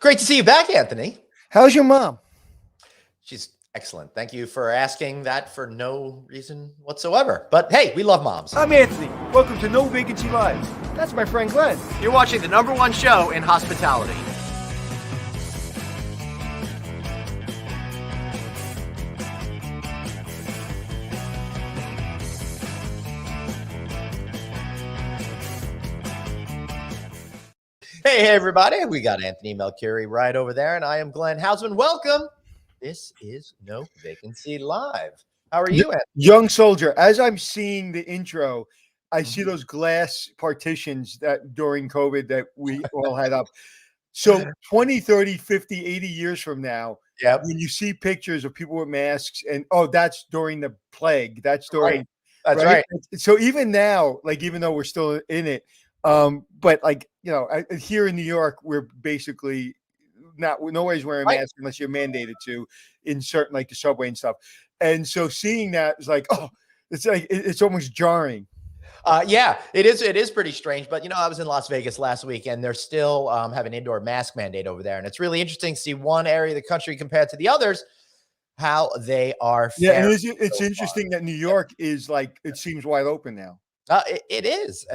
Great to see you back, Anthony. How's your mom? She's excellent. Thank you for asking that for no reason whatsoever. But hey, we love moms. I'm Anthony. Welcome to No Vacancy Live. That's my friend Glenn. You're watching the #1 show in hospitality. Hey, everybody. We got Anthony Melchiori right over there, and I am Glenn Hausman. Welcome. This is No Vacancy Live. How are you, Anthony? Young soldier. As I'm seeing the intro, I see those glass partitions that during COVID that we all had up. So 20, 30, 50, 80 years from now, when you see pictures of people with masks and, that's during the plague. That's during. Right. That's right. So even now, like, even though we're still in it, but like, here in New York, we're basically nobody's wearing masks unless you're mandated to in certain, like the subway and stuff. And so seeing that is like, it's almost jarring. Yeah, it is. It is pretty strange. But, I was in Las Vegas last week and they're still have an indoor mask mandate over there. And it's really interesting to see one area of the country compared to the others, how they are. Yeah, it's interesting that New York is like, it seems wide open now. It is.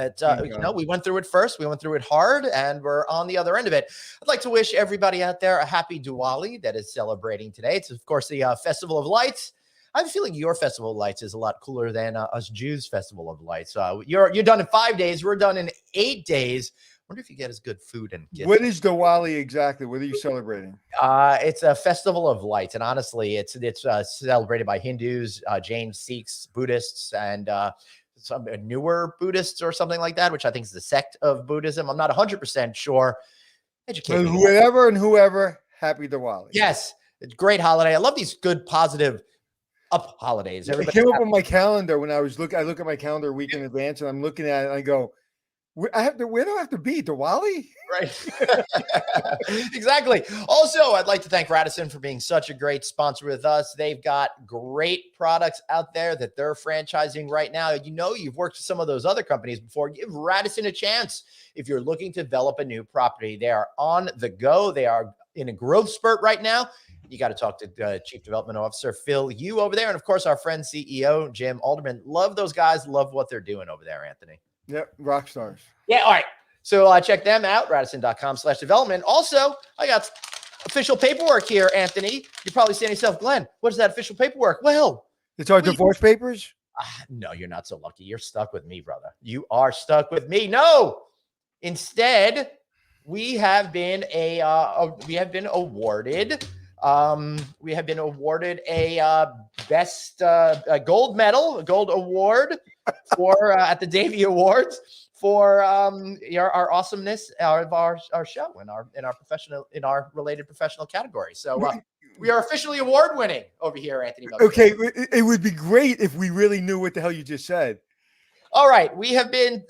We went through it first. We went through it hard, and we're on the other end of it. I'd like to wish everybody out there a happy Diwali that is celebrating today. It's, of course, the Festival of Lights. I have a feeling your Festival of Lights is a lot cooler than us Jews' Festival of Lights. You're done in 5 days. We're done in 8 days. I wonder if you get as good food and gifts. What is Diwali exactly? What are you celebrating? It's a festival of lights, and honestly, it's celebrated by Hindus, Jains, Sikhs, Buddhists, and some newer Buddhists or something like that, which I think is the sect of Buddhism. I'm not 100% sure. Educate me. Whoever, happy Diwali. Yes, it's a great holiday. I love these good, positive up holidays. It came up on my calendar when I look at my calendar a week in advance, and I'm looking at it and I go, where do I have to be? Diwali? Right. Exactly. Also, I'd like to thank Radisson for being such a great sponsor with us. They've got great products out there that they're franchising right now. You've worked with some of those other companies before. Give Radisson a chance. If you're looking to develop a new property, they are on the go. They are in a growth spurt right now. You got to talk to Chief Development Officer Phil Yu over there. And of course, our friend CEO, Jim Alderman. Love those guys. Love what they're doing over there, Anthony. Yep. Rock stars. Yeah. All right. So check them out, radisson.com/development. Also, I got official paperwork here, Anthony. You're probably saying to yourself, Glenn, what is that official paperwork? Well, it's our divorce papers. No, you're not so lucky. You're stuck with me, brother. You are stuck with me. No. Instead, we have been awarded a best gold medal, a gold award for at the Davy Awards for our awesomeness of our show in our related professional category. So we are officially award winning over here, Anthony. Okay, it would be great if we really knew what the hell you just said. All right, we have been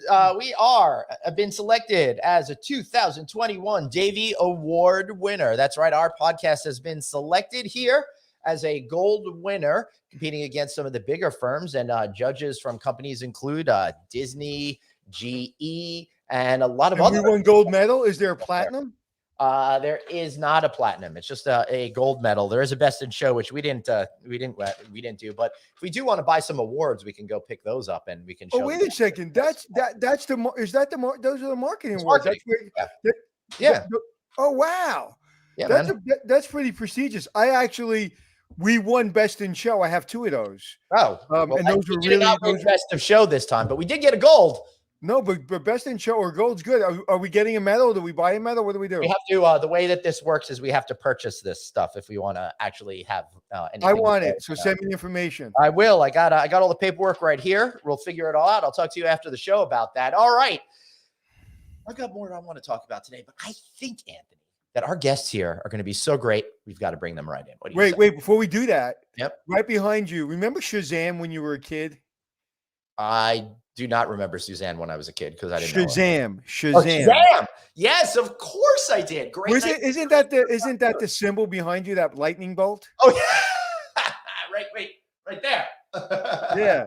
selected as a 2021 Davy Award winner. That's right, our podcast has been selected here as a gold winner, competing against some of the bigger firms, and judges from companies include Disney, GE, and a lot of other. We won gold medal. Is there a platinum? There is not a platinum. It's just a gold medal. There is a best in show, which we didn't do. But if we do want to buy some awards, we can go pick those up and we can show. Oh, wait a second. That's those are the marketing awards. Yeah. Oh, wow. Yeah, that's pretty prestigious. We won best in show. I have 2 of those. Oh, and those were really not best of show this time, but we did get a gold. No, but best in show or gold's good. Are we getting a medal? Do we buy a medal? What do we do? We have to. The way that this works is we have to purchase this stuff if we want to actually have anything. I want it. So send me the information. I will. I got all the paperwork right here. We'll figure it all out. I'll talk to you after the show about that. All right. I've got more I want to talk about today, but I think, Anthony, that our guests here are going to be so great. We've got to bring them right in. What do you say? Wait, before we do that. Yep. Right behind you. Remember Shazam when you were a kid? I do not remember Suzanne when I was a kid because I didn't know Shazam. Oh, Shazam. Yes, of course I did. Great. Isn't that the symbol behind you, that lightning bolt? Oh, yeah. right there. Yeah.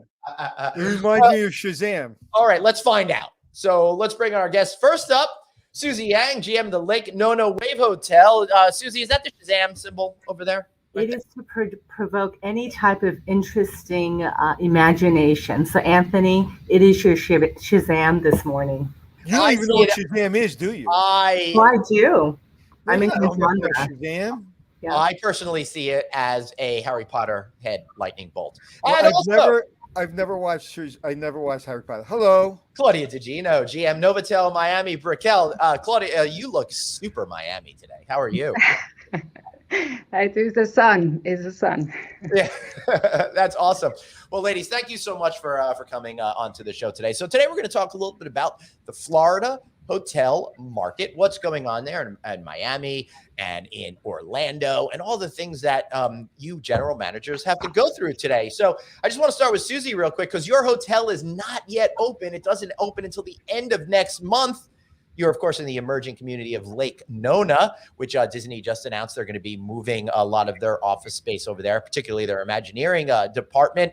It reminds me of Shazam. All right, let's find out. So let's bring our guests. First up, Suzie Yang, GM of the Lake Nona Wave Hotel. Suzie, is that the Shazam symbol over there? It is to provoke any type of interesting imagination. So, Anthony, it is your Shazam this morning. You don't even know what Shazam is, do you? I do. I'm in Shazam. Yeah. I personally see it as a Harry Potter head lightning bolt. Well, I've never watched Harry Potter. Hello, Claudia Gino, GM Novotel Miami Brickell. Claudia, you look super Miami today. How are you? It's the sun. It's the sun. Yeah, that's awesome. Well, ladies, thank you so much for coming onto the show today. So today we're going to talk a little bit about the Florida hotel market, what's going on there in Miami and in Orlando, and all the things that you general managers have to go through today. So I just want to start with Suzie real quick, because your hotel is not yet open. It doesn't open until the end of next month. You're, of course, in the emerging community of Lake Nona, which Disney just announced they're going to be moving a lot of their office space over there, particularly their Imagineering department.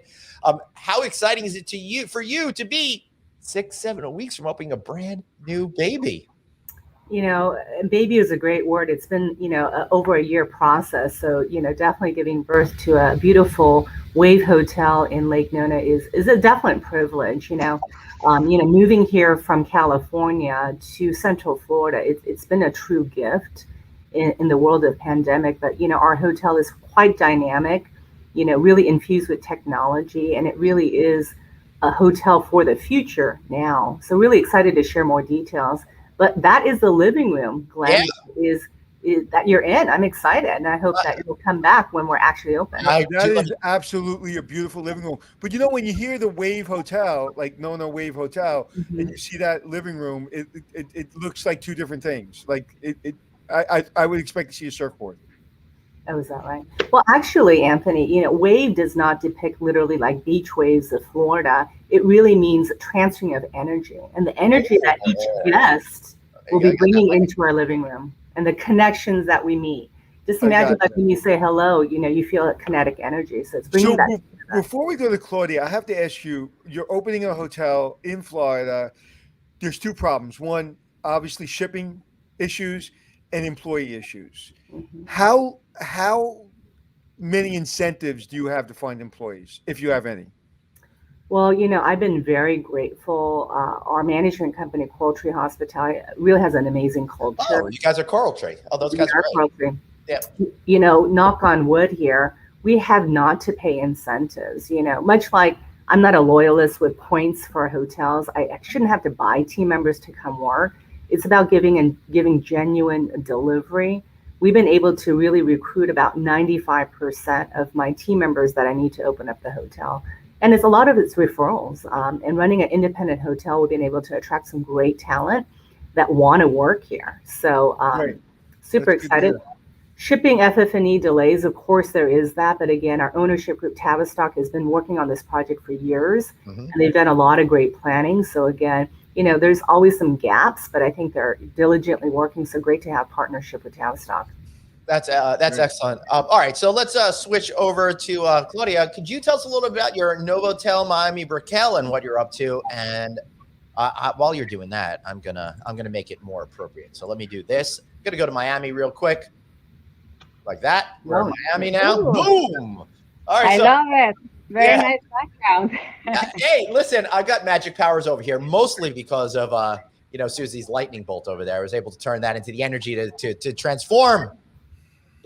How exciting is it for you to be 6-7 weeks from opening a brand new baby? You know, baby is a great word. It's been, over a year process. So, definitely giving birth to a beautiful wave hotel in Lake Nona is a definite privilege, moving here from California to Central Florida, it's been a true gift in the world of pandemic. But, our hotel is quite dynamic, really infused with technology, and it really is a hotel for the future now. So really excited to share more details. But that is the living room, Glenn, is that you're in. I'm excited, and I hope that you'll come back when we're actually open. That is absolutely a beautiful living room. But when you hear the Wave Hotel, like Nona Wave Hotel, and you see that living room, it looks like two different things. Like I would expect to see a surfboard. Oh, is that right? Well, actually, Anthony, wave does not depict literally like beach waves of Florida. It really means transferring of energy, and the energy that each guest will be bringing into our living room, and the connections that we meet. Just imagine like when you say hello, you feel a kinetic energy. So it's bringing that. Before we go to Claudia, I have to ask you, you're opening a hotel in Florida. There's two problems. One, obviously shipping issues and employee issues. Mm-hmm. How many incentives do you have to find employees, if you have any? Well, I've been very grateful. Our management company, Coral Tree Hospitality, really has an amazing culture. Oh, you guys are Coral Tree. Oh, those guys are Coral Tree. Yeah. Knock on wood here, we have not to pay incentives. Much like I'm not a loyalist with points for hotels. I shouldn't have to buy team members to come work. It's about giving genuine delivery. We've been able to really recruit about 95% of my team members that I need to open up the hotel. And a lot of it's referrals. And running an independent hotel, we've been able to attract some great talent that want to work here. So super excited. Shipping FF&E delays, of course there is that. But again, our ownership group, Tavistock, has been working on this project for years. Mm-hmm. And they've done a lot of great planning. So again, there's always some gaps, but I think they're diligently working. So great to have partnership with Tavistock. That's excellent. All right, so let's switch over to Claudia. Could you tell us a little about your Novotel Miami Brickell and what you're up to? And while you're doing that, I'm gonna make it more appropriate. So let me do this. I'm gonna go to Miami real quick, like that. We're in Miami now. Ooh. Boom. All right, I love it. Very nice background. Hey, listen, I've got magic powers over here, mostly because of Suzie's lightning bolt over there. I was able to turn that into the energy to transform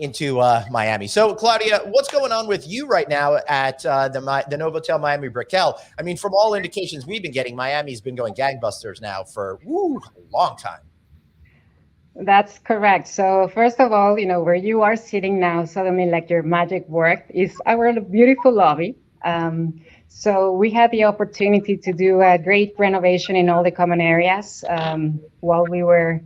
into Miami. So, Claudia, what's going on with you right now at the Novotel Miami Brickell? I mean, from all indications we've been getting, Miami's been going gangbusters now for a long time. That's correct. So first of all, where you are sitting now, suddenly like your magic worked, is our beautiful lobby. So we had the opportunity to do a great renovation in all the common areas while we were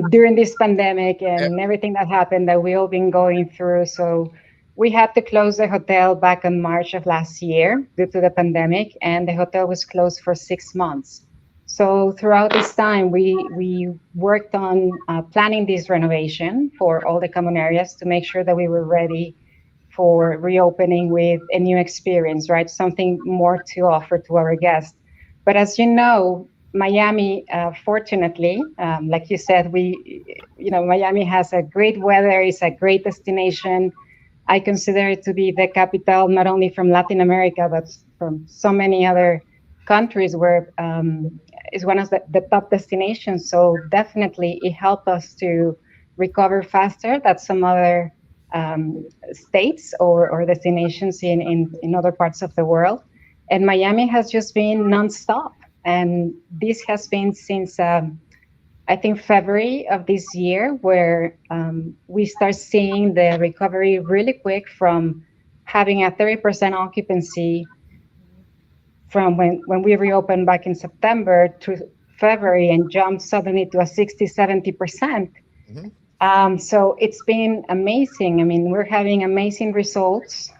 during this pandemic and everything that happened that we all been going through. So we had to close the hotel back in March of last year due to the pandemic, and the hotel was closed for 6 months. So throughout this time, we worked on planning this renovation for all the common areas to make sure that we were ready for reopening with a new experience, right? Something more to offer to our guests. But as you know, Miami, fortunately, like you said, Miami has a great weather. It's a great destination. I consider it to be the capital, not only from Latin America, but from so many other countries where it's one of the top destinations. So definitely it helped us to recover faster than some other states or destinations in other parts of the world. And Miami has just been nonstop. And this has been since I think February of this year, where we start seeing the recovery really quick from having a 30% occupancy from when we reopened back in September to February and jumped suddenly to a 60, 70%. So it's been amazing. I mean, we're having amazing results,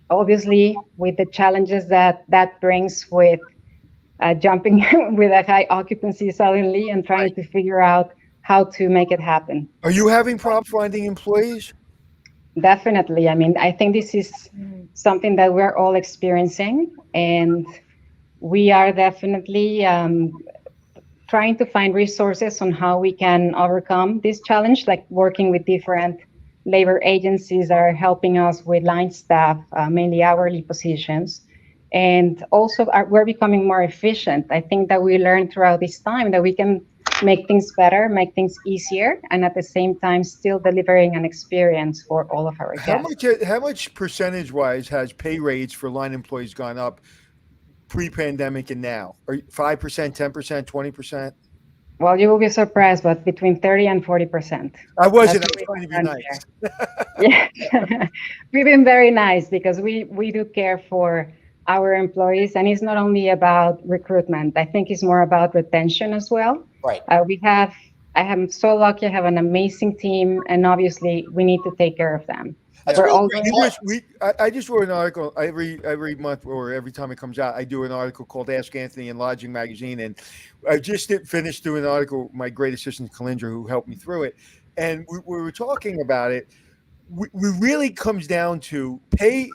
obviously, with the challenges that brings with jumping with a high occupancy suddenly and trying to figure out how to make it happen. Are you having problems finding employees? Definitely. I mean, I think this is something that we're all experiencing, and we are definitely trying to find resources on how we can overcome this challenge, like working with different labor agencies that are helping us with line staff, mainly hourly positions. And also we're becoming more efficient. I think that we learned throughout this time that we can make things better, make things easier, and at the same time still delivering an experience for all of our guests. How much percentage-wise has pay rates for line employees gone up pre-pandemic and now? Are 5%, 10%, 20%? Well, you will be surprised, but between 30 and 40%. I was trying to be nice. Yeah, we've been very nice because we do care for our employees, and it's not only about recruitment. I think it's more about retention as well. Right. I am so lucky. I have an amazing team, and obviously we need to take care of them. I just wrote an article every month or every time it comes out. I do an article called Ask Anthony in Lodging Magazine, and I just finished doing an article. My great assistant Kalindra, who helped me through it, and we were talking about it. We really comes down to pay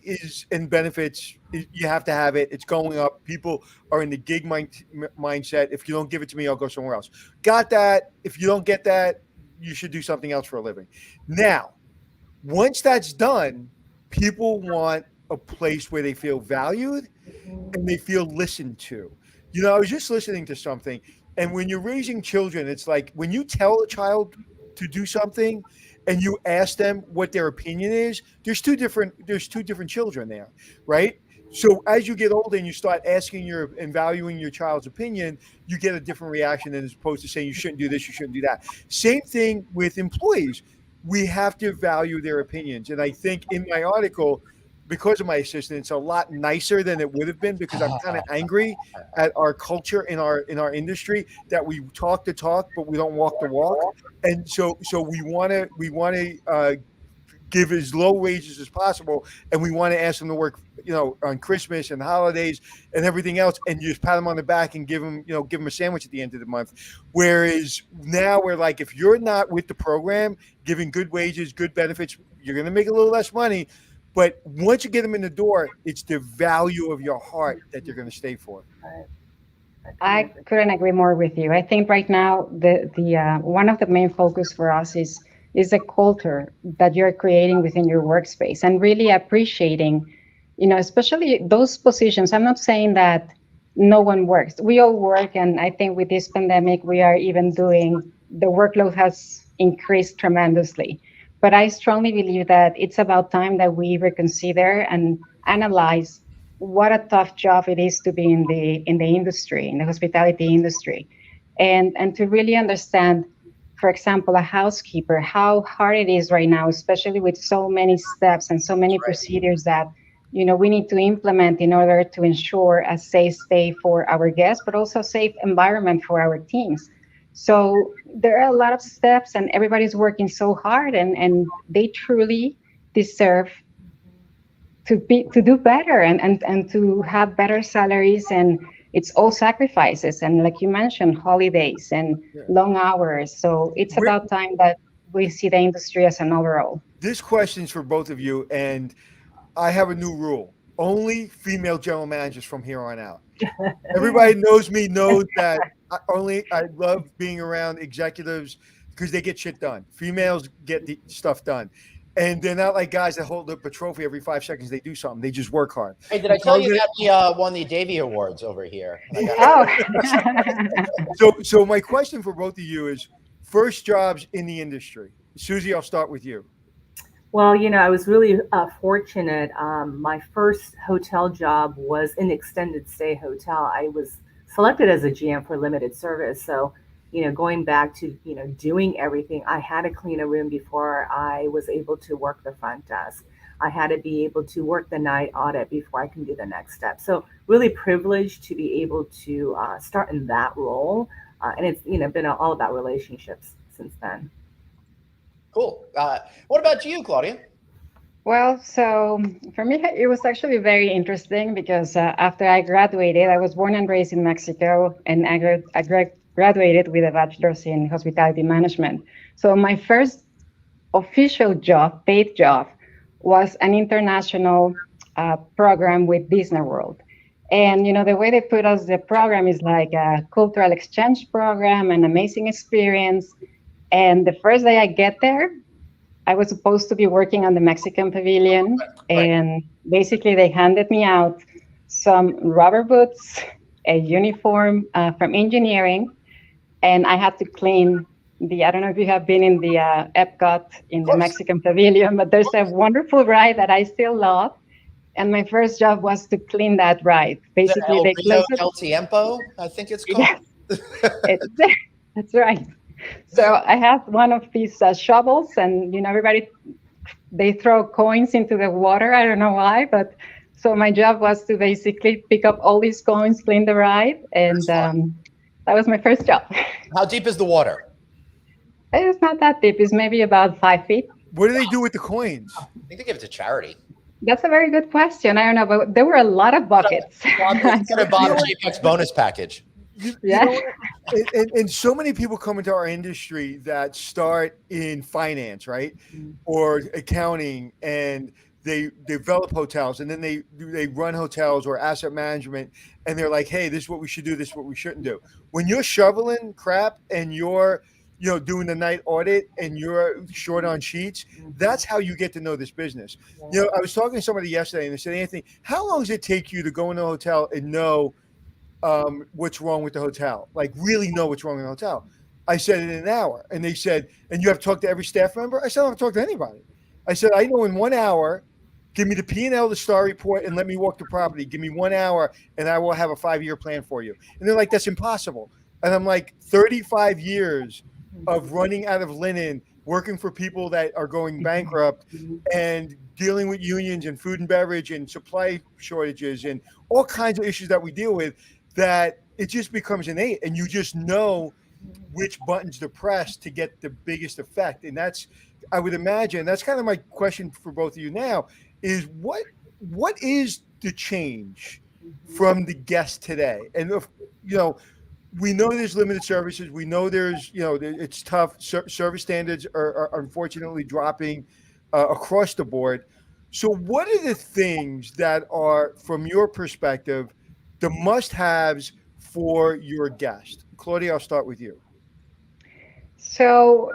and benefits. You have to have it. It's going up. People are in the gig mindset. If you don't give it to me, I'll go somewhere else. Got that. If you don't get that, you should do something else for a living. Now, once that's done, people want a place where they feel valued and they feel listened to. You know, I was just listening to something, and when you're raising children, it's like when you tell a child to do something and you ask them what their opinion is, there's two different children there, right? So as you get older and you start asking and valuing your child's opinion, you get a different reaction than as opposed to saying you shouldn't do this, you shouldn't do that. Same thing with employees. We have to value their opinions. And I think in my article, because of my assistant, it's a lot nicer than it would have been, because I'm kind of angry at our culture in our industry that we talk the talk, but we don't walk the walk. And so we want to give as low wages as possible, and we want to ask them to work, on Christmas and holidays and everything else, and you just pat them on the back and give them a sandwich at the end of the month. Whereas now we're like, if you're not with the program, giving good wages, good benefits, you're going to make a little less money. But once you get them in the door, it's the value of your heart that they're going to stay for. I couldn't agree more with you. I think right now the one of the main focus for us is the culture that you're creating within your workspace, and really appreciating, especially those positions. I'm not saying that no one works. We all work, and I think with this pandemic, we are even the workload has increased tremendously. But I strongly believe that it's about time that we reconsider and analyze what a tough job it is to be in the industry, in the hospitality industry, and to really understand, for example, a housekeeper, how hard it is right now, especially with so many steps and so many procedures that we need to implement in order to ensure a safe stay for our guests, but also a safe environment for our teams. So there are a lot of steps, and everybody's working so hard, and they truly deserve to do better and to have better salaries. And it's all sacrifices, and like you mentioned, holidays and long hours. So it's about time that we see the industry as an overall. This question's for both of you, and I have a new rule: only female general managers from here on out. Everybody knows that I love being around executives because they get shit done. Females get the stuff done. And they're not like guys that hold up a trophy every 5 seconds. They do something. They just work hard. Hey, did I tell you that we won the Davy Awards over here? Oh. So my question for both of you is, first jobs in the industry. Suzie, I'll start with you. Well, I was really fortunate. My first hotel job was an extended stay hotel. I was selected as a GM for limited service. So, going back to, doing everything, I had to clean a room before I was able to work the front desk. I had to be able to work the night audit before I can do the next step. So really privileged to be able to start in that role. And it's, been all about relationships since then. Cool. What about you, Claudia? Well, so for me, it was actually very interesting because after I graduated, I was born and raised in Mexico, and I graduated with a bachelor's in hospitality management. So my first official job, paid job, was an international program with Disney World. And, the way they put us the program is like a cultural exchange program, an amazing experience. And the first day I get there, I was supposed to be working on the Mexican pavilion. And basically they handed me out some rubber boots, a uniform from engineering, and I had to clean I don't know if you have been in the Epcot in the Mexican pavilion, but there's a wonderful ride that I still love. And my first job was to clean that ride. Basically, they closed it. El Tiempo, I think it's called. Yes. That's right. So I have one of these shovels, and everybody, they throw coins into the water. I don't know why, but so my job was to basically pick up all these coins, clean the ride, and that was my first job. How deep is the water? It's not that deep. It's maybe about 5 feet. What do they do with the coins? I think they give it to charity. That's a very good question. I don't know, but there were a lot of buckets. It's a Bob JPEG's bonus package. Yeah. And so many people come into our industry that start in finance, right? Or accounting, and they develop hotels, and then they run hotels or asset management, and they're like, hey, this is what we should do, this is what we shouldn't do. When you're shoveling crap and you're doing the night audit and you're short on sheets, that's how you get to know this business. I was talking to somebody yesterday, and they said, Anthony, how long does it take you to go into a hotel and know what's wrong with the hotel? Like really know what's wrong with the hotel? I said in an hour. And they said, and you have to talk to every staff member? I said, I don't have to talk to anybody. I said, I know in 1 hour, give me the P&L, the star report, and let me walk the property. Give me 1 hour and I will have a 5-year plan for you. And they're like, that's impossible. And I'm like, 35 years of running out of linen, working for people that are going bankrupt, and dealing with unions and food and beverage and supply shortages and all kinds of issues that we deal with, that it just becomes innate, and you just know which buttons to press to get the biggest effect. And that's, I would imagine, that's kind of my question for both of you now, is what is the change from the guest today? And if, we know there's limited services. We know there's, it's tough. Service standards are unfortunately dropping across the board. So what are the things that are, from your perspective, the must-haves for your guest? Claudia, I'll start with you. So,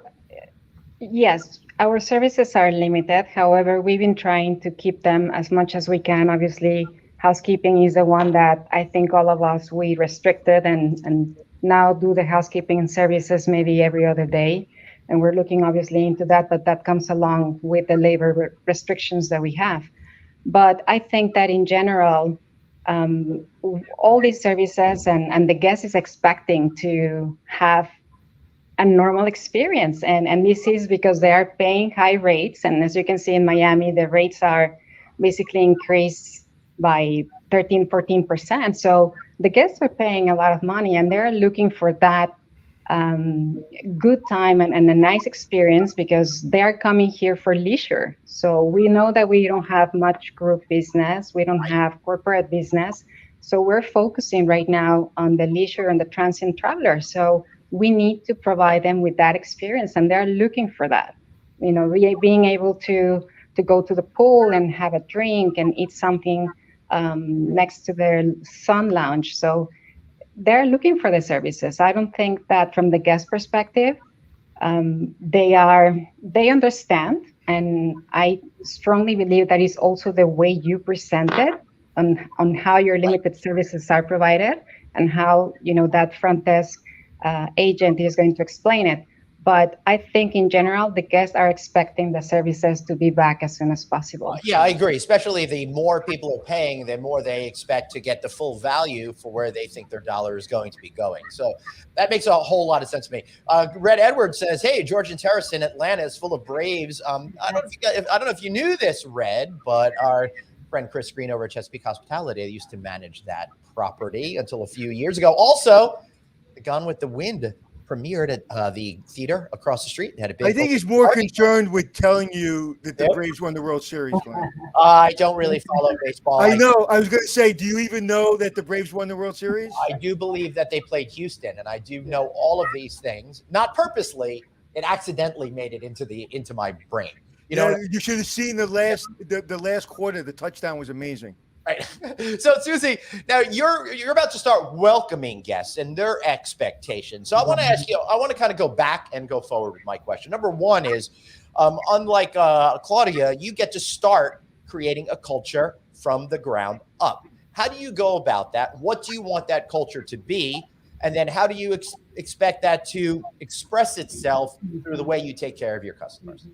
yes, our services are limited. However, we've been trying to keep them as much as we can. Obviously, housekeeping is the one that I think all of us, we restricted and now do the housekeeping services maybe every other day. And we're looking obviously into that, but that comes along with the labor restrictions that we have. But I think that in general, all these services and the guest is expecting to have a normal experience. And this is because they are paying high rates. And as you can see in Miami, the rates are basically increased by 13-14%. So the guests are paying a lot of money, and they're looking for that good time and a nice experience because they're coming here for leisure. So we know that we don't have much group business. We don't have corporate business. So we're focusing right now on the leisure and the transient traveler. So we need to provide them with that experience, and they're looking for that. Being able to go to the pool and have a drink and eat something next to their sun lounge. So they're looking for the services. I don't think that from the guest perspective, they understand, and I strongly believe that is also the way you present it on how your limited services are provided and how that front desk agent is going to explain it. But I think in general, the guests are expecting the services to be back as soon as possible. Yeah, I agree. Especially the more people are paying, the more they expect to get the full value for where they think their dollar is going to be going. So that makes a whole lot of sense to me. Red Edward says, "Hey, Georgian Terrace in Atlanta is full of Braves." I don't know if you knew this, Red, but our friend Chris Green over at Chesapeake Hospitality, they used to manage that property until a few years ago. Also, the Gone with the Wind premiered at the theater across the street. Had a big. I think he's more concerned with telling you that the Braves won the World Series. I don't really follow baseball. I know. I was going to say, do you even know that the Braves won the World Series? I do believe that they played Houston, and I do know all of these things. Not purposely, it accidentally made it into my brain. You should have seen the last quarter. The touchdown was amazing. Right. So, Suzie, now you're about to start welcoming guests and their expectations. So I want to ask you, I want to kind of go back and go forward with my question. Number one is, unlike Claudia, you get to start creating a culture from the ground up. How do you go about that? What do you want that culture to be? And then how do you expect that to express itself through the way you take care of your customers?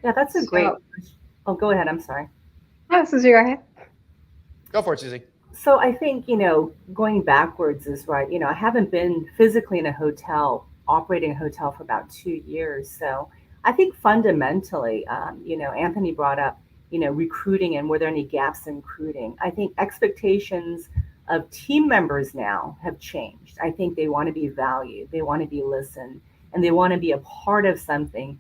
Yeah, that's a great question. Oh, go ahead. I'm sorry. No, Suzie, go ahead. Go for it, Suzie. So I think, going backwards is right. I haven't been physically in a hotel, operating a hotel for about 2 years. So I think fundamentally, Anthony brought up, recruiting and were there any gaps in recruiting? I think expectations of team members now have changed. I think they want to be valued, they want to be listened, and they want to be a part of something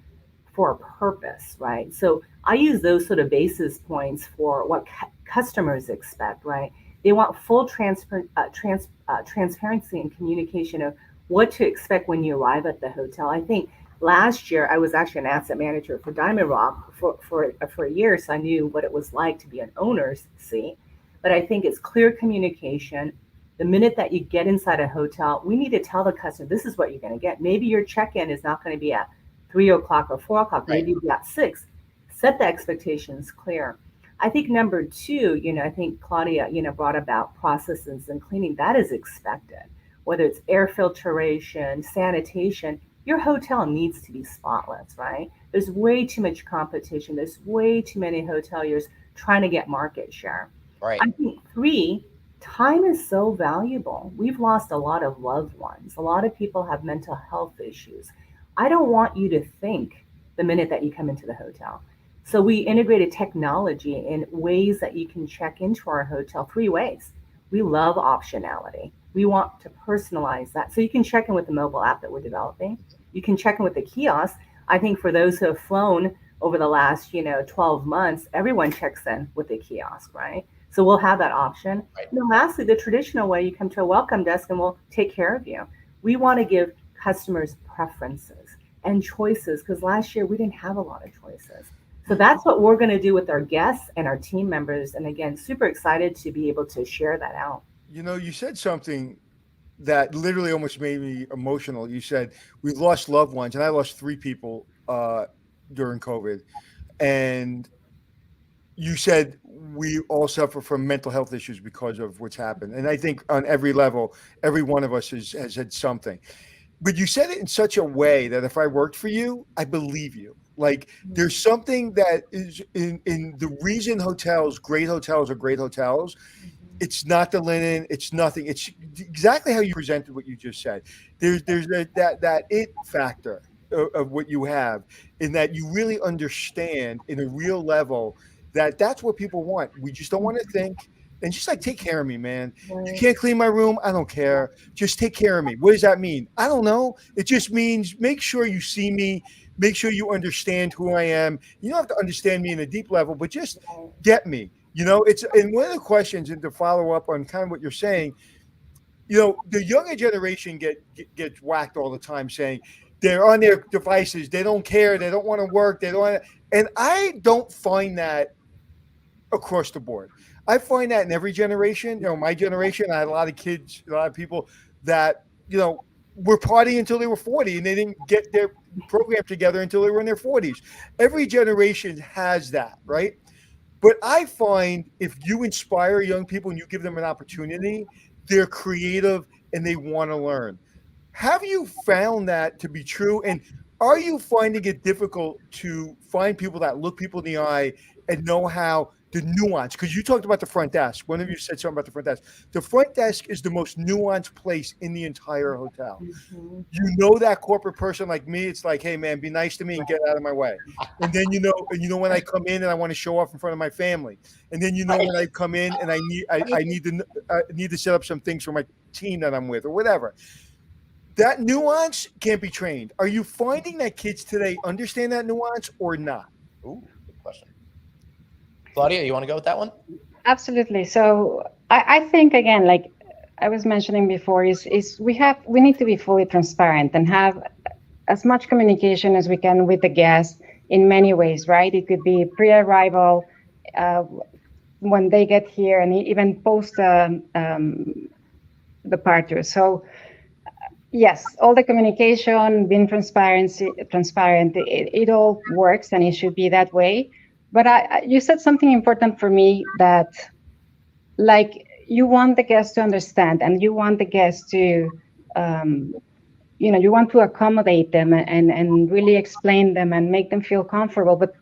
for a purpose, right? So I use those sort of basis points for what customers expect, right? They want full transparency and communication of what to expect when you arrive at the hotel. I think last year I was actually an asset manager for Diamond Rock for a year, so I knew what it was like to be an owner's seat. But I think it's clear communication. The minute that you get inside a hotel, we need to tell the customer, this is what you're going to get. Maybe your check-in is not going to be at 3 o'clock or 4 o'clock, maybe it'll be at 6. Set the expectations clear. I think number two, I think Claudia, brought about processes and cleaning. That is expected. Whether it's air filtration, sanitation, your hotel needs to be spotless, right? There's way too much competition. There's way too many hoteliers trying to get market share. Right. I think 3, time is so valuable. We've lost a lot of loved ones. A lot of people have mental health issues. I don't want you to think the minute that you come into the hotel. So we integrated technology in ways that you can check into our hotel 3 ways. We love optionality. We want to personalize that. So you can check in with the mobile app that we're developing. You can check in with the kiosk. I think for those who have flown over the last, 12 months, everyone checks in with the kiosk, right? So we'll have that option. Right. And then lastly, the traditional way, you come to a welcome desk and we'll take care of you. We want to give customers preferences and choices, because last year we didn't have a lot of choices. So that's what we're going to do with our guests and our team members. And again, super excited to be able to share that out. You said something that literally almost made me emotional. You said we've lost loved ones, and I lost 3 people during COVID. And you said we all suffer from mental health issues because of what's happened. And I think on every level, every one of us has had something. But you said it in such a way that if I worked for you, I believe you. Like there's something that is in the reason great hotels are great hotels. It's not the linen. It's nothing. It's exactly how you presented what you just said. There's that it factor of what you have, in that you really understand in a real level that that's what people want. We just don't want to think. And just like, take care of me, man. You can't clean my room. I don't care. Just take care of me. What does that mean? I don't know. It just means make sure you see me. Make sure you understand who I am. You don't have to understand me in a deep level, but just get me. And one of the questions, and to follow up on kind of what you're saying, the younger generation gets whacked all the time saying they're on their devices. They don't care. They don't want to work. And I don't find that across the board. I find that in every generation, my generation, I had a lot of kids, a lot of people that, were partying until they were 40 and they didn't get their program together until they were in their 40s. Every generation has that, right? But I find if you inspire young people and you give them an opportunity, they're creative and they want to learn. Have you found that to be true? And are you finding it difficult to find people that look people in the eye and know how the nuance? Because you talked about the front desk. One of you said something about the front desk. The front desk is the most nuanced place in the entire hotel. Mm-hmm. You know that corporate person like me, it's like, hey man, be nice to me and get out of my way. And then when I come in and I want to show off in front of my family. And then when I come in and I need to set up some things for my team that I'm with or whatever. That nuance can't be trained. Are you finding that kids today understand that nuance or not? Ooh, good question. Claudia, you want to go with that one? Absolutely. So I think, again, like I was mentioning before, is we need to be fully transparent and have as much communication as we can with the guests in many ways, right? It could be pre-arrival, when they get here, and even post departure. So yes, all the communication, being transparent, it all works, and it should be that way. But you said something important for me, that like you want the guests to understand, and you want the guests to, you want to accommodate them and really explain them and make them feel comfortable. But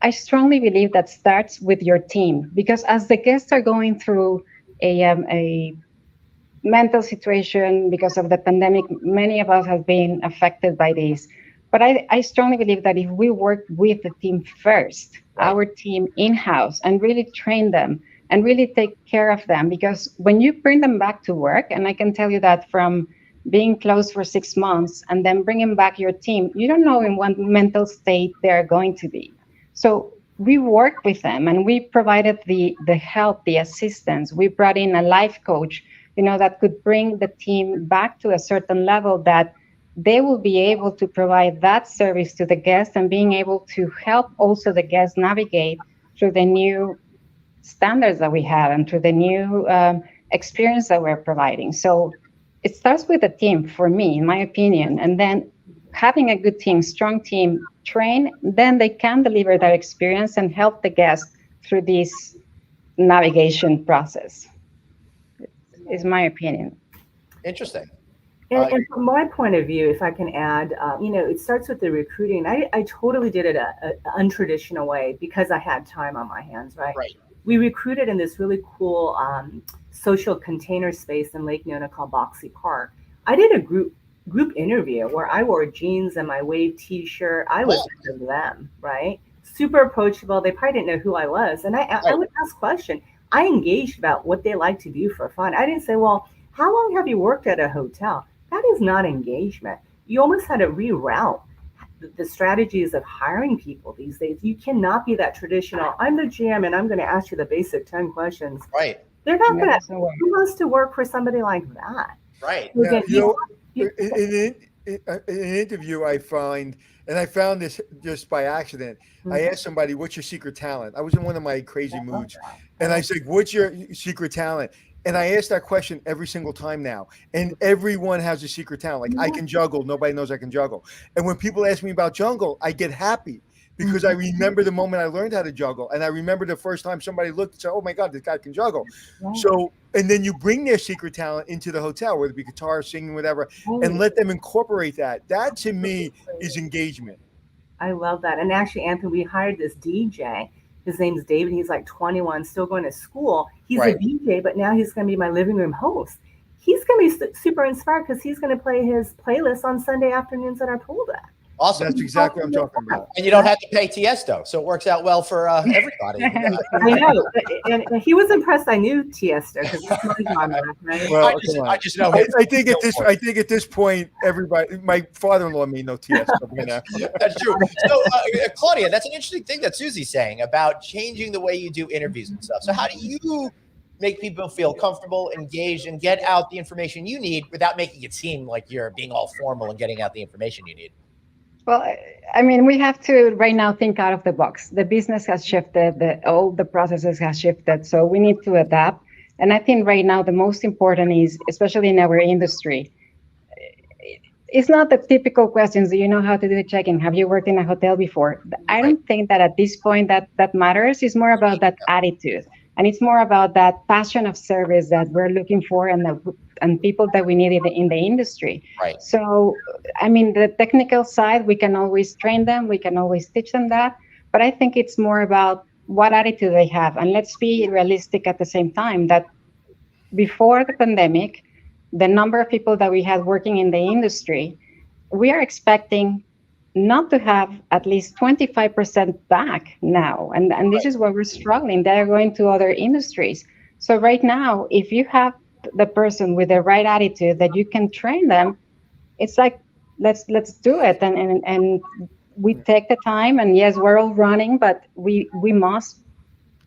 I strongly believe that starts with your team, because as the guests are going through a mental situation because of the pandemic, many of us have been affected by this. But I strongly believe that if we work with the team first, our team in-house, and really train them and really take care of them, because when you bring them back to work, and I can tell you that from being closed for 6 months and then bringing back your team, you don't know in what mental state they're going to be. So we work with them, and we provided the help, the assistance. We brought in a life coach, that could bring the team back to a certain level that they will be able to provide that service to the guests, and being able to help also the guests navigate through the new standards that we have and through the new experience that we're providing. So it starts with the team, for me, in my opinion, and then having a good team, strong team, train, then they can deliver that experience and help the guests through this navigation process, is my opinion. Interesting. And from my point of view, if I can add, it starts with the recruiting. I totally did it an untraditional way because I had time on my hands, right? Right. We recruited in this really cool social container space in Lake Nona called Boxy Park. I did a group interview where I wore jeans and my wave t-shirt. I was one of them, right? Super approachable. They probably didn't know who I was. And I would ask questions. I engaged about what they like to do for fun. I didn't say, well, how long have you worked at a hotel? That is not engagement. You almost had to reroute the strategies of hiring people these days. You cannot be that traditional. I'm the GM and I'm going to ask you the basic 10 questions. Right. They're not going to. Who wants to work for somebody like that? Right. Now, in an interview, I found this just by accident. Mm-hmm. I asked somebody, "What's your secret talent?" I was in one of my crazy moods, and I said, "What's your secret talent?" And I ask that question every single time now. And everyone has a secret talent. Like I can juggle. Nobody knows I can juggle. And when people ask me about juggle, I get happy because I remember the moment I learned how to juggle. And I remember the first time somebody looked and said, oh my God, this guy can juggle. Right. So, and then you bring their secret talent into the hotel, whether it be guitar, singing, whatever, and let them incorporate that. That to me is engagement. I love that. And actually, Anthony, we hired this DJ. His name's David. He's like 21, still going to school. He's a DJ, but now he's going to be my living room host. He's going to be super inspired because he's going to play his playlist on Sunday afternoons at our pool deck. Awesome. That's exactly what I'm talking about. And you don't have to pay Tiesto, so it works out well for everybody. I know. And he was impressed I knew Tiesto because it's my genre, right? Well, I just know. I think at this point, everybody, my father-in-law may know Tiesto. That's true. So, Claudia, that's an interesting thing that Suzie's saying about changing the way you do interviews and stuff. So how do you make people feel comfortable, engaged, and get out the information you need without making it seem like you're being all formal and getting out the information you need? Well, I mean, we have to right now think out of the box. The business has shifted, all the processes has shifted, so we need to adapt. And I think right now the most important is, especially in our industry, it's not the typical questions. Do you know how to do the check-in? Have you worked in a hotel before? I don't think that at this point that matters. It's more about that attitude, and it's more about that passion of service that we're looking for, and people that we need in the industry. Right. So, I mean, the technical side, we can always train them, we can always teach them that, but I think it's more about what attitude they have. And let's be realistic at the same time that before the pandemic, the number of people that we had working in the industry, we are expecting not to have at least 25% back now. And this is where we're struggling. They're going to other industries. So right now, if you have the person with the right attitude that you can train them, it's like, let's do it. And we take the time, and yes, we're all running, but we must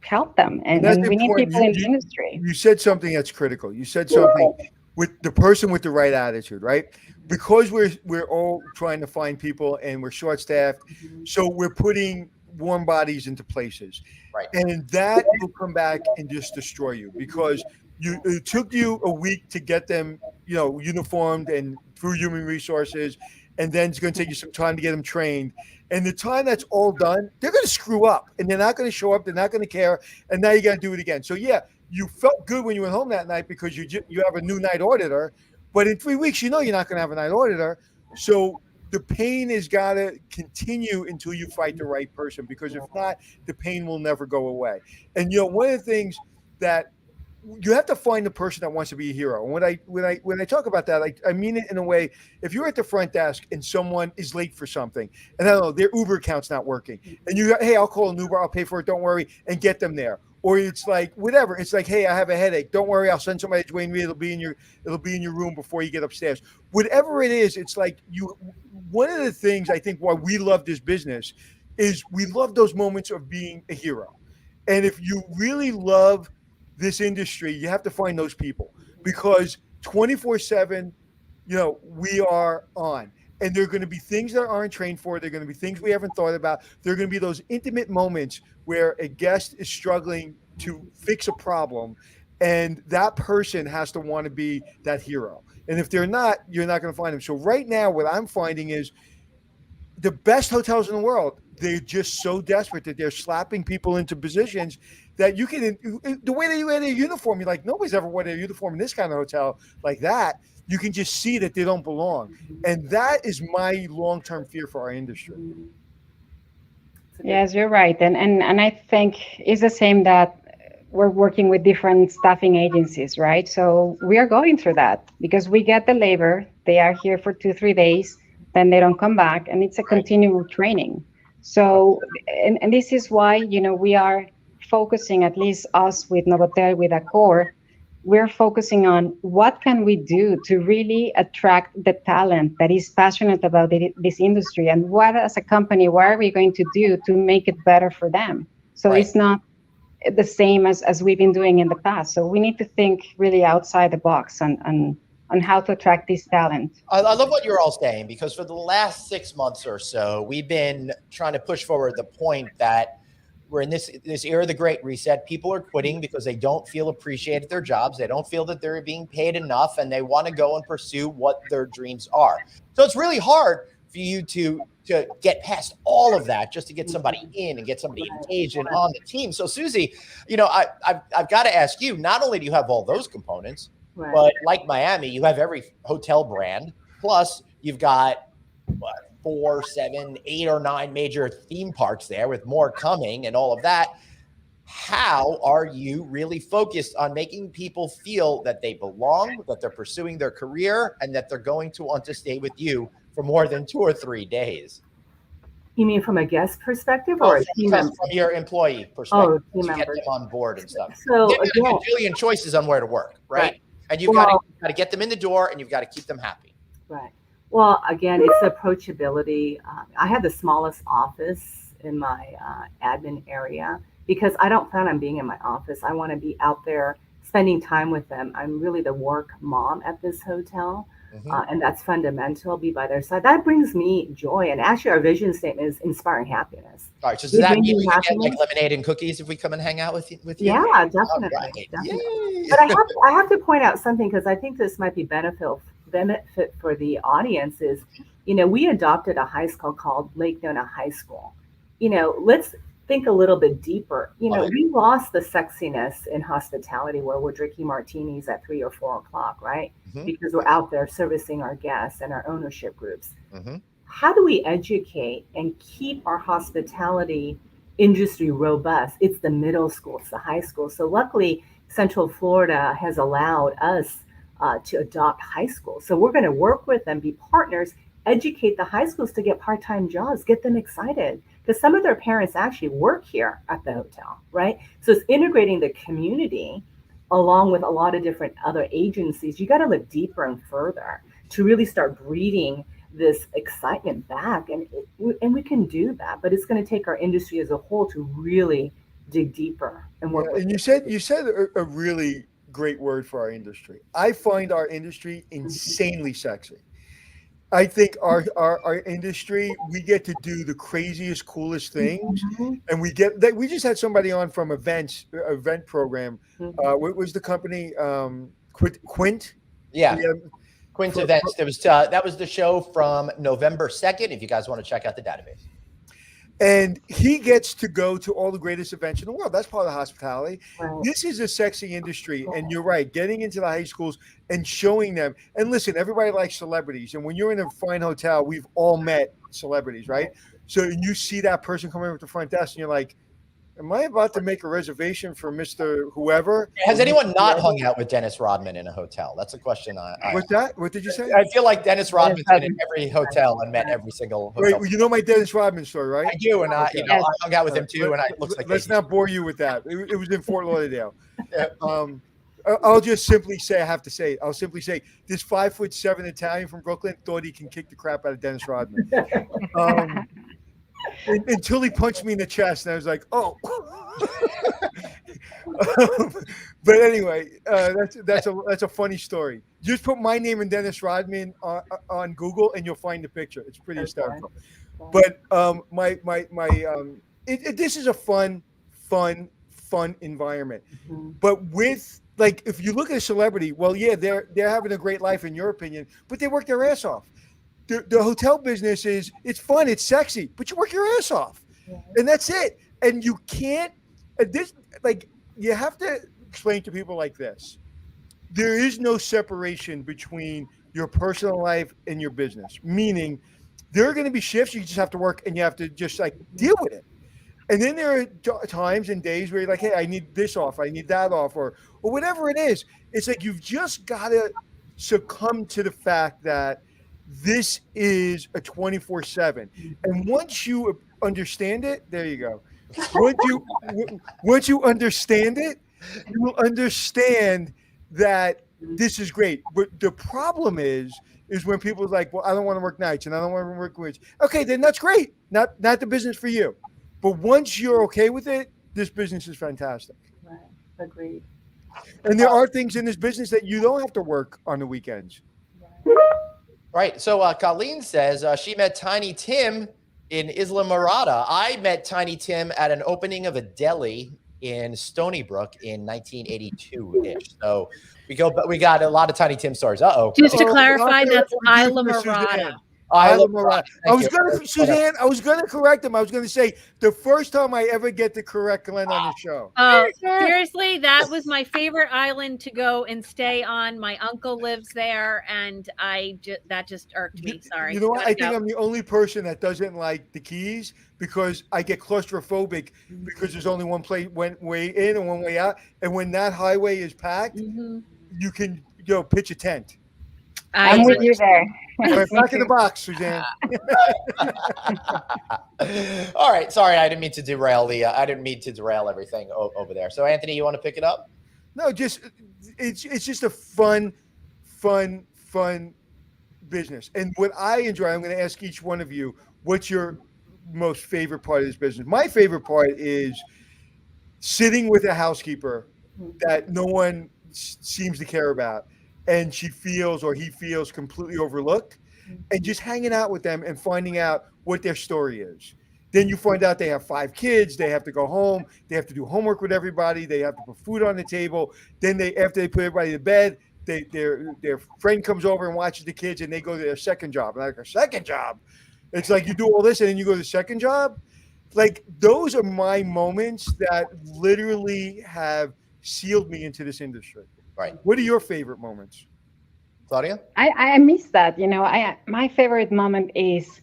help them. And we need people in the industry. You said something that's critical. You said something with the person with the right attitude, right? Because we're all trying to find people and we're short staffed, so we're putting warm bodies into places, right? And that will come back and just destroy you, because it took you a week to get them, uniformed and through human resources, and then it's going to take you some time to get them trained. And the time that's all done, they're going to screw up, and they're not going to show up. They're not going to care, and now you got to do it again. So yeah, you felt good when you went home that night because you have a new night auditor, but in 3 weeks, you're not going to have a night auditor. So the pain has got to continue until you fight the right person, because if not, the pain will never go away. And one of the things that you have to find the person that wants to be a hero. And when I talk about that, I mean it in a way. If you're at the front desk and someone is late for something, and I don't know, their Uber account's not working, and hey, I'll call an Uber, I'll pay for it, don't worry, and get them there. Or it's like whatever. It's like, hey, I have a headache. Don't worry, I'll send somebody to join me. It'll be in your room before you get upstairs. Whatever it is, it's like one of the things I think why we love this business is we love those moments of being a hero. And if you really love this industry, you have to find those people, because 24/7, we are on. And there are going to be things that aren't trained for. There are going to be things we haven't thought about. There are going to be those intimate moments where a guest is struggling to fix a problem, and that person has to want to be that hero. And if they're not, you're not going to find them. So right now, what I'm finding is the best hotels in the world, they're just so desperate that they're slapping people into positions that you can, the way that you wear their uniform, you're like, nobody's ever worn a uniform in this kind of hotel like that. You can just see that they don't belong. And that is my long-term fear for our industry. Yes, you're right. And I think it's the same that we're working with different staffing agencies, right? So we are going through that because we get the labor, they are here for 2-3 days, then they don't come back, and it's a continual training. So, and this is why, we are focusing, at least us with Novotel, with Accor, we're focusing on what can we do to really attract the talent that is passionate about this industry, and what as a company, what are we going to do to make it better for them? So it's not the same as we've been doing in the past. So we need to think really outside the box on how to attract this talent. I love what you're all saying, because for the last 6 months or so, we've been trying to push forward the point that we're in this era of the Great Reset. People are quitting because they don't feel appreciated at their jobs. They don't feel that they're being paid enough, and they want to go and pursue what their dreams are. So it's really hard for you to get past all of that just to get somebody in and get somebody engaged and on the team. So Suzie, I've got to ask you, not only do you have all those components, but like Miami, you have every hotel brand. Plus, you've got 4, 7, 8, or 9 major theme parks there, with more coming and all of that. How are you really focused on making people feel that they belong, that they're pursuing their career, and that they're going to want to stay with you for more than 2 or 3 days? You mean from a guest perspective or from your employee perspective? Oh, to get them on board and stuff. So you have a billion choices on where to work, right? And you've got to get them in the door, and you've got to keep them happy. Right. Well, again, it's approachability. I have the smallest office in my admin area because I don't plan on being in my office. I want to be out there spending time with them. I'm really the work mom at this hotel. and that's fundamental. Be by their side. That brings me joy. And actually, our vision statement is inspiring happiness. All right. So does that mean we can get like lemonade and cookies if we come and hang out with you? Yeah, definitely. Right. Definitely. But I have to point out something, because I think this might be benefit for the audience. Is, we adopted a high school called Lake Nona High School. Let's think a little bit deeper. We lost the sexiness in hospitality where we're drinking martinis at 3 or 4 o'clock, right? Because we're out there servicing our guests and our ownership groups. How do we educate and keep our hospitality industry robust? It's the middle school, it's the high school. So luckily, Central Florida has allowed us to adopt high school. So we're going to work with them, be partners, educate the high schools to get part-time jobs, get them excited. Because some of their parents actually work here at the hotel, right? So it's integrating the community along with a lot of different other agencies. You got to look deeper and further to really start breeding this excitement back. And we can do that, but it's going to take our industry as a whole to really dig deeper and work. And you said a really great word for our industry. I find our industry insanely sexy. I think our industry, we get to do the craziest, coolest things, and we just had somebody on from event program. What was the company? Quint. Yeah. Quint Events. That was the show from November 2nd. If you guys want to check out the database. And he gets to go to all the greatest events in the world. That's part of hospitality. Right. This is a sexy industry. And you're right, getting into the high schools and showing them. And listen, everybody likes celebrities. And when you're in a fine hotel, we've all met celebrities, right? So you see that person coming over to the front desk and you're like, am I about to make a reservation for Mr. Whoever? Has anyone not hung out with Dennis Rodman in a hotel? That's a question. What's that? What did you say? I feel like Dennis Rodman's been in every hotel and met every single hotel. Wait, you know my Dennis Rodman story, right? I do, and I hung out with him too, and it looks like let's not bore you with that. It was in Fort Lauderdale. I'll just simply say, I'll simply say, this 5'7" Italian from Brooklyn thought he can kick the crap out of Dennis Rodman. Until he punched me in the chest, and I was like, "Oh." But anyway, that's a funny story. Just put my name and Dennis Rodman on Google, and you'll find the picture. It's pretty hysterical. But this is a fun environment. But with if you look at a celebrity, well, yeah, they're having a great life in your opinion, but they work their ass off. The hotel business it's fun, it's sexy, but you work your ass off, and that's it. And you can't you have to explain to people like this. There is no separation between your personal life and your business, meaning there are going to be shifts you just have to work and you have to just deal with it. And then there are times and days where you're like, hey, I need this off, I need that off, or whatever it is. It's like you've just got to succumb to the fact that this is a 24/7. And once you understand it, there you go. Once you understand it, you will understand that this is great. But the problem is when people are like, well, I don't want to work nights and I don't want to work weekends. Okay, then that's great. Not the business for you. But once you're okay with it, this business is fantastic. Right. Agreed. And there are things in this business that you don't have to work on the weekends. Right. So Colleen says she met Tiny Tim in Isla Mirada. I met Tiny Tim at an opening of a deli in Stony Brook in 1982-ish. So we got a lot of Tiny Tim stories. Just to clarify, that's Isla Mirada. Isla Mirada. Suzanne, I was gonna correct him. I was gonna say the first time I ever get to correct Glenn on the show. Oh, seriously, that was my favorite island to go and stay on. My uncle lives there, and that just irked me. Sorry. You know what? I think I'm the only person that doesn't like the Keys because I get claustrophobic because there's only one way in and one way out, and when that highway is packed, you can pitch a tent. I'm with you there. Right, back in the box, Suzanne. All right. Sorry, I didn't mean to derail everything over there. So, Anthony, you want to pick it up? No, it's just a fun business. And what I enjoy, I'm going to ask each one of you, what's your most favorite part of this business? My favorite part is sitting with a housekeeper that no one seems to care about. and she feels or he feels completely overlooked, and just hanging out with them and finding out what their story is. Then you find out they have 5 kids. They have to go home. They have to do homework with everybody. They have to put food on the table. Then after they put everybody to bed, their friend comes over and watches the kids, and they go to their second job. And like, a second job? It's like you do all this and then you go to the second job. Like, those are my moments that literally have sealed me into this industry. Right. What are your favorite moments? Claudia? I miss that. My favorite moment is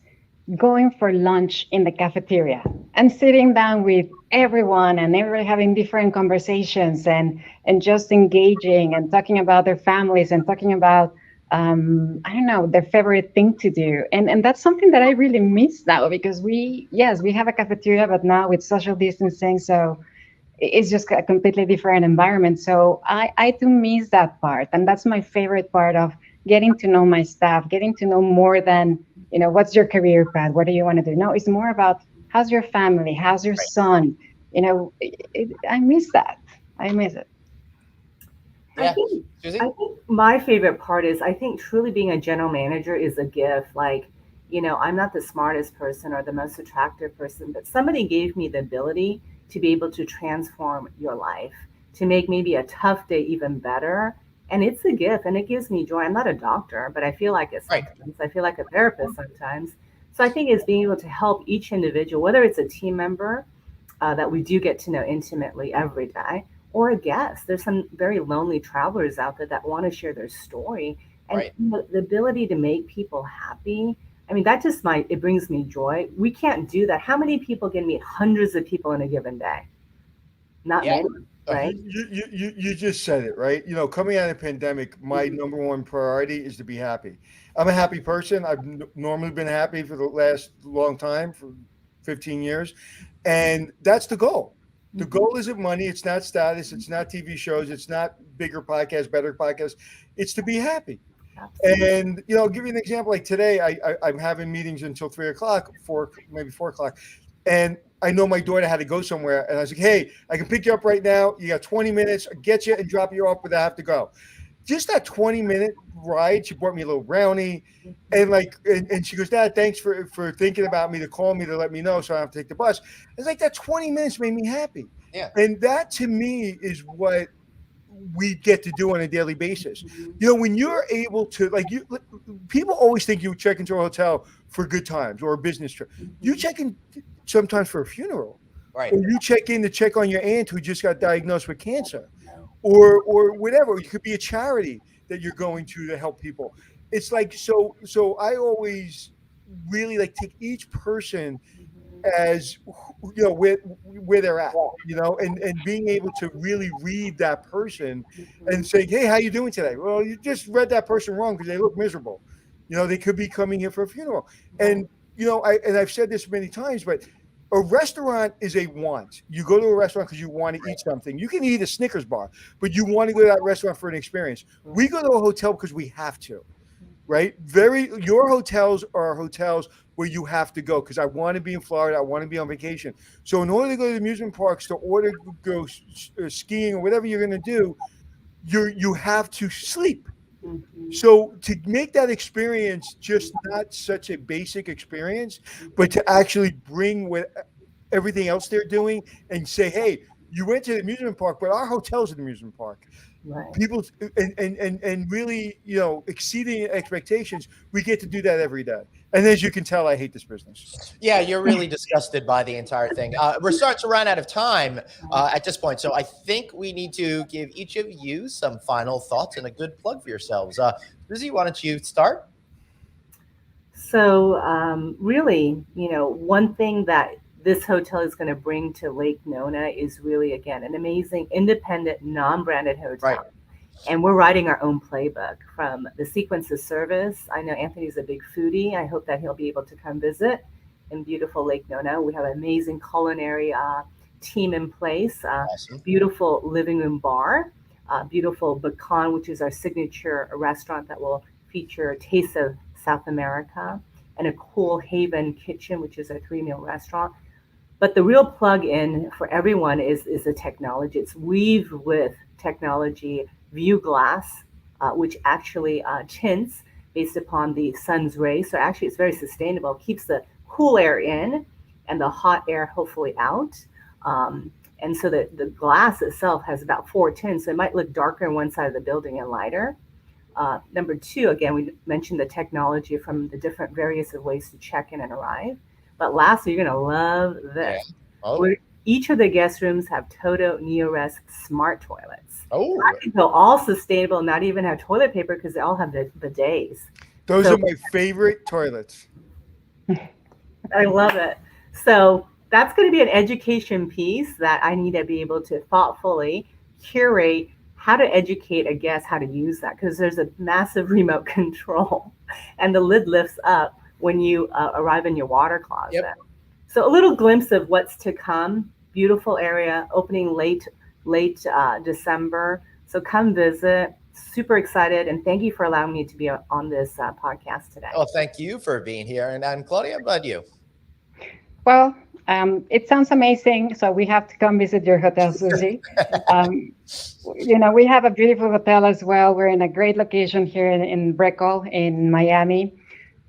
going for lunch in the cafeteria and sitting down with everyone and everybody having different conversations and just engaging and talking about their families and talking about I don't know, their favorite thing to do. And that's something that I really miss now, because we have a cafeteria, but now with social distancing, so it's just a completely different environment. So I do miss that part. And that's my favorite part of getting to know my staff, getting to know more than, what's your career path? What do you want to do? No, it's more about how's your family? How's your son? I miss that. I miss it. Yeah. I think my favorite part is, I think truly being a general manager is a gift. Like, I'm not the smartest person or the most attractive person, but somebody gave me the ability to be able to transform your life, to make maybe a tough day even better. And it's a gift, and it gives me joy. I'm not a doctor, but I feel like it sometimes. I feel like a therapist sometimes. So I think it's being able to help each individual, whether it's a team member that we do get to know intimately every day, or a guest. There's some very lonely travelers out there that want to share their story. And the ability to make people happy, I mean, that just it brings me joy. We can't do that. How many people can meet hundreds of people in a given day? Not many, right? You just said it, right? Coming out of the pandemic, my number one priority is to be happy. I'm a happy person. I've normally been happy for the last long time, for 15 years. And that's the goal. The goal isn't money. It's not status. It's not TV shows. It's not bigger podcasts, better podcasts. It's to be happy. Absolutely. And, I'll give you an example. Like today, I'm having meetings until 3 o'clock, maybe 4 o'clock. And I know my daughter had to go somewhere. And I was like, hey, I can pick you up right now. You got 20 minutes. I'll get you and drop you off, but I have to go. Just that 20-minute ride, she brought me a little brownie. And and she goes, Dad, thanks for thinking about me, to call me, to let me know so I don't have to take the bus. It's like that 20 minutes made me happy. Yeah. And that to me is what we get to do on a daily basis. When you're able to, people always think you check into a hotel for good times or a business trip. You check in sometimes for a funeral. Right. Or you check in to check on your aunt who just got diagnosed with cancer. Or whatever. It could be a charity that you're going to help people. It's like, so I always really take each person as where they're at, and being able to really read that person and say, hey, how you doing today? Well, you just read that person wrong because they look miserable. They could be coming here for a funeral. And I've said this many times, but a restaurant is a want. You go to a restaurant because you want to eat something. You can eat a Snickers bar, but you want to go to that restaurant for an experience. We go to a hotel because we have to, right? Your hotels are hotels where you have to go, because I want to be in Florida. I want to be on vacation. So in order to go to the amusement parks, go skiing or whatever you're going to do, you have to sleep. So to make that experience just not such a basic experience, but to actually bring with everything else they're doing and say, hey, you went to the amusement park, but our hotel's an amusement park. Right. People and really, exceeding expectations, we get to do that every day. And as you can tell, I hate this business. Yeah, you're really disgusted by the entire thing. We're starting to run out of time at this point. So I think we need to give each of you some final thoughts and a good plug for yourselves. Suzie, why don't you start? So really, one thing that this hotel is going to bring to Lake Nona is really, again, an amazing independent, non-branded hotel. Right. And we're writing our own playbook from the sequence of service. I know Anthony's a big foodie. I hope that he'll be able to come visit in beautiful Lake Nona. We have an amazing culinary team in place, awesome. Beautiful living room bar, beautiful Bacan, which is our signature restaurant that will feature Taste of South America, and a cool Haven kitchen, which is a 3-meal restaurant. But the real plug-in for everyone is the technology. It's weave with technology, view glass, which actually tints based upon the sun's rays. So actually, it's very sustainable. Keeps the cool air in and the hot air hopefully out. And so the glass itself has about 4 tints. So it might look darker on one side of the building and lighter. Number two, again, we mentioned the technology from the different various ways to check in and arrive. But lastly, you're going to love this. Yeah. Oh. Each of the guest rooms have Toto NeoRes smart toilets. Oh. They'll all sustainable, not even have toilet paper because they all have the bidets. Those are my favorite toilets. I love it. So that's going to be an education piece that I need to be able to thoughtfully curate how to educate a guest how to use that, because there's a massive remote control and the lid lifts up when you arrive in your water closet. Yep. So a little glimpse of what's to come. Beautiful area, opening late December. So come visit. Super excited, and thank you for allowing me to be on this podcast today. Well, thank you for being here. And Claudia, how about you? Well, it sounds amazing. So we have to come visit your hotel, Suzie. We have a beautiful hotel as well. We're in a great location here in Brickell in Miami.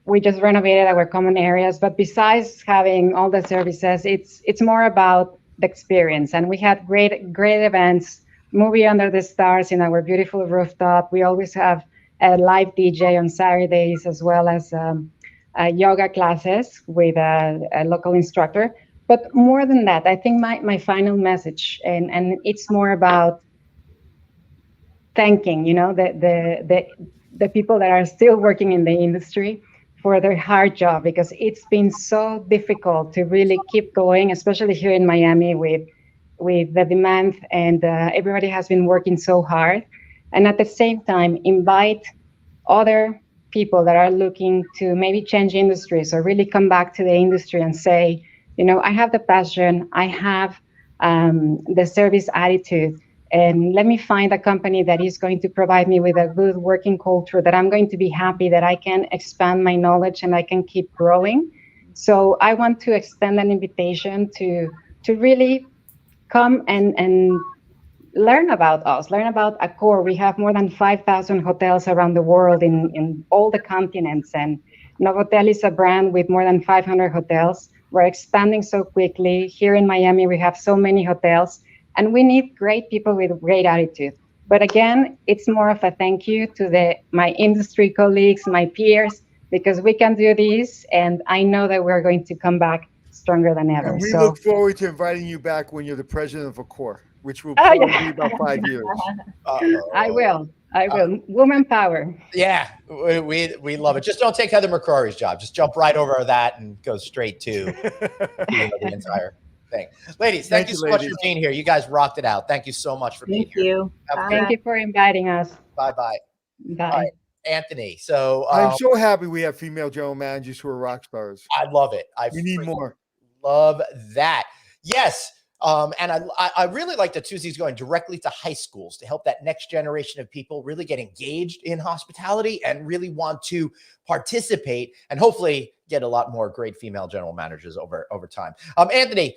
We just renovated our common areas, but besides having all the services, it's more about the experience. And we had great events, movie under the stars in our beautiful rooftop. We always have a live DJ on Saturdays, as well as yoga classes with a local instructor. But more than that, I think my final message, and it's more about thanking, the people that are still working in the industry for their hard job, because it's been so difficult to really keep going, especially here in Miami with the demand, and everybody has been working so hard. And at the same time, invite other people that are looking to maybe change industries or really come back to the industry and say, I have the passion, I have the service attitude, and let me find a company that is going to provide me with a good working culture, that I'm going to be happy, that I can expand my knowledge and I can keep growing. So I want to extend an invitation to really come and learn about us, learn about Accor. We have more than 5,000 hotels around the world in all the continents, and Novotel is a brand with more than 500 hotels. We're expanding so quickly. Here in Miami, we have so many hotels, and we need great people with great attitude. But again, it's more of a thank you to my industry colleagues, my peers, because we can do this, and I know that we're going to come back stronger than ever. And we look forward to inviting you back when you're the president of Accor, which will probably be about 5 years. I will. Woman power. Yeah, we love it. Just don't take Heather McCrory's job. Just jump right over that and go straight to the entire thing. Ladies, thank you so much for being here. You guys rocked it out. Thank you so much for being here. Thank you for inviting us. Bye-bye. Bye. All right, Anthony. So I'm so happy we have female general managers who are rock stars. I love it. We need more. Love that. Yes. And I really like that Suzie's going directly to high schools to help that next generation of people really get engaged in hospitality and really want to participate, and hopefully get a lot more great female general managers over time. Anthony,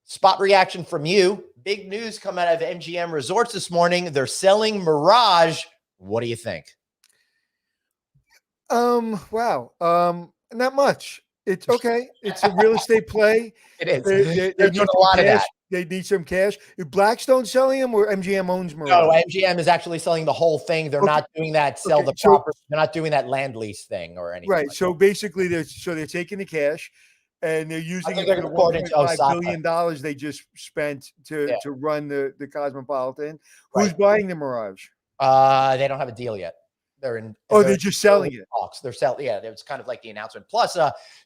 spot reaction from you. Big news coming out of MGM Resorts this morning. They're selling Mirage. What do you think? Wow. Not much. It's okay. It's a real estate play. It is. They need a lot of that. They need some cash. Is Blackstone selling them, or MGM owns Mirage? No, MGM is actually selling the whole thing. They're not doing that property. They're not doing that land lease thing or anything. Right. So basically, they're taking the cash and they're using it for the $1.5 billion they just spent to run the Cosmopolitan. Who's buying the Mirage? They don't have a deal yet. They're just selling it. Talks. They're selling. Yeah, it was kind of like the announcement. Plus,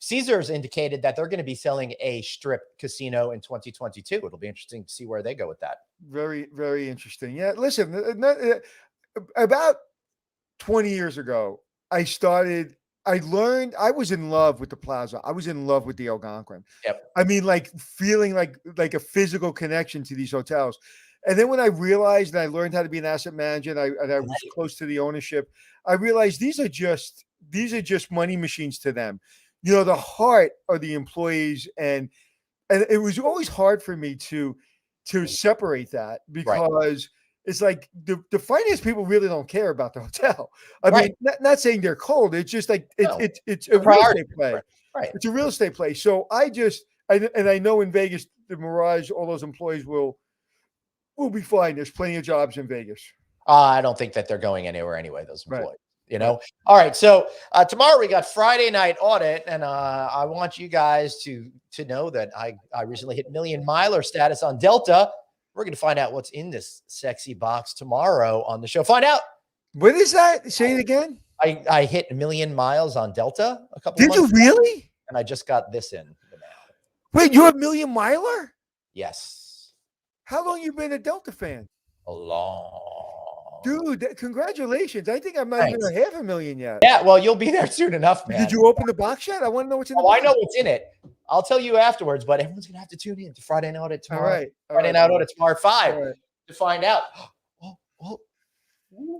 Caesars indicated that they're going to be selling a strip casino in 2022. It'll be interesting to see where they go with that. Very, very interesting. Yeah, listen, about 20 years ago, I learned, I was in love with the Plaza. I was in love with the Algonquin. Yep. I mean, like feeling like a physical connection to these hotels. And then when I realized and I learned how to be an asset manager and I was close to the ownership, I realized these are just money machines to them. The heart of the employees, and it was always hard for me to separate that, because it's like the finance people really don't care about the hotel. I Right. mean, not saying they're cold. It's just like No. it's a real priority. estate play. Right. It's a real estate play. So I know in Vegas, the Mirage, all those employees will be fine. There's plenty of jobs in Vegas. I don't think that they're going anywhere anyway, those Right. employees. You know? All right. So tomorrow we got Friday night audit, and I want you guys to know that I recently hit million miler status on Delta. We're going to find out what's in this sexy box tomorrow on the show. Find out. What is that? Say it again. I hit 1 million miles on Delta a couple Did of you months ago, really? and I just got this in the mail. Wait, you're a million miler? Yes. How long you been a Delta fan? A long. Dude, congratulations. I think I'm not even Thanks. a half a million yet. Yeah, well, you'll be there soon enough, man. Did you open the box yet? I want to know what's in the Oh, box. I know what's in it. I'll tell you afterwards, but everyone's going to have to tune in to Friday Night Audit All tomorrow. right. Friday Night Audit tomorrow at 5 All right. to find out.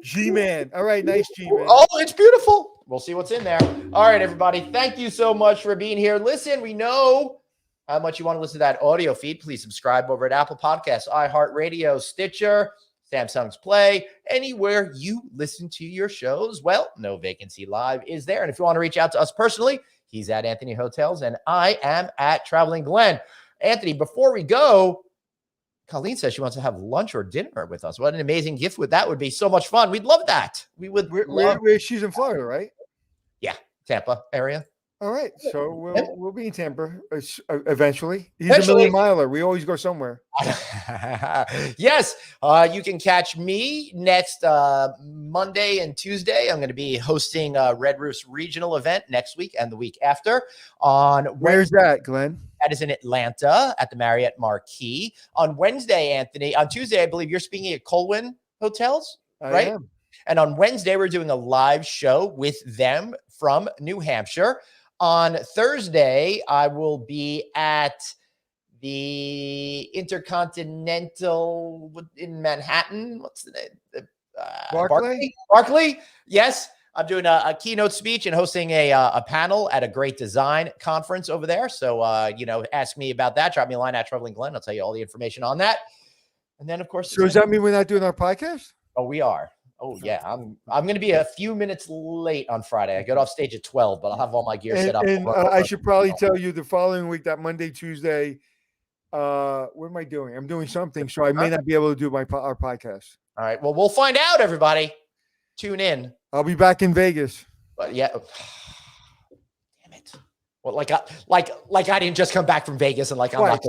G-Man. All right. Nice G-Man. Oh, it's beautiful. We'll see what's in there. All right, everybody. Thank you so much for being here. Listen, we know how much you want to listen to that audio feed. Please subscribe over at Apple Podcasts, iHeartRadio, Stitcher, Samsung's Play, anywhere you listen to your shows. Well, No Vacancy Live is there. And if you want to reach out to us personally, he's at Anthony Hotels and I am at Traveling Glenn. Anthony, before we go, Colleen says she wants to have lunch or dinner with us. What an amazing gift that would be. So much fun. We'd love that. We would Where she's in Florida, right? Yeah, Tampa area. All right. So we'll be in Tampa eventually. He's Eventually. a million miler. We always go somewhere. Yes. You can catch me next Monday and Tuesday. I'm going to be hosting a Red Roof's regional event next week and the week after. Where's that, Glenn? That is in Atlanta at the Marriott Marquis. On Wednesday, Anthony, on Tuesday, I believe you're speaking at Colwyn Hotels, right? I am. And on Wednesday, we're doing a live show with them from New Hampshire. On Thursday, I will be at the Intercontinental in Manhattan. What's the name? Barclay. Yes. I'm doing a keynote speech and hosting a panel at a great design conference over there. So, ask me about that. Drop me a line at Traveling Glenn. I'll tell you all the information on that. And then, of course. So does that mean we're not doing our podcast? Oh, we are. Oh, yeah. I'm going to be a few minutes late on Friday. I get off stage at 12, but I'll have all my gear set up. And I should probably tell you the following week, that Monday, Tuesday, what am I doing? I'm doing something. So I may not be able to do our podcast. All right. Well, we'll find out, everybody. Tune in. I'll be back in Vegas. But yeah. Damn it. Well, like I didn't just come back from Vegas and like I'm not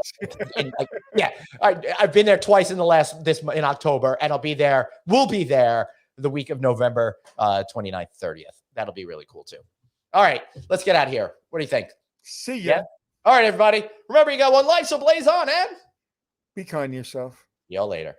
and like, yeah. I've been there twice in in October, and we'll be there the week of November 29th, 30th. That'll be really cool too. All right, let's get out of here. What do you think? See ya. Yeah? All right, everybody. Remember, you got one life, so blaze on, and be kind to yourself. Y'all later.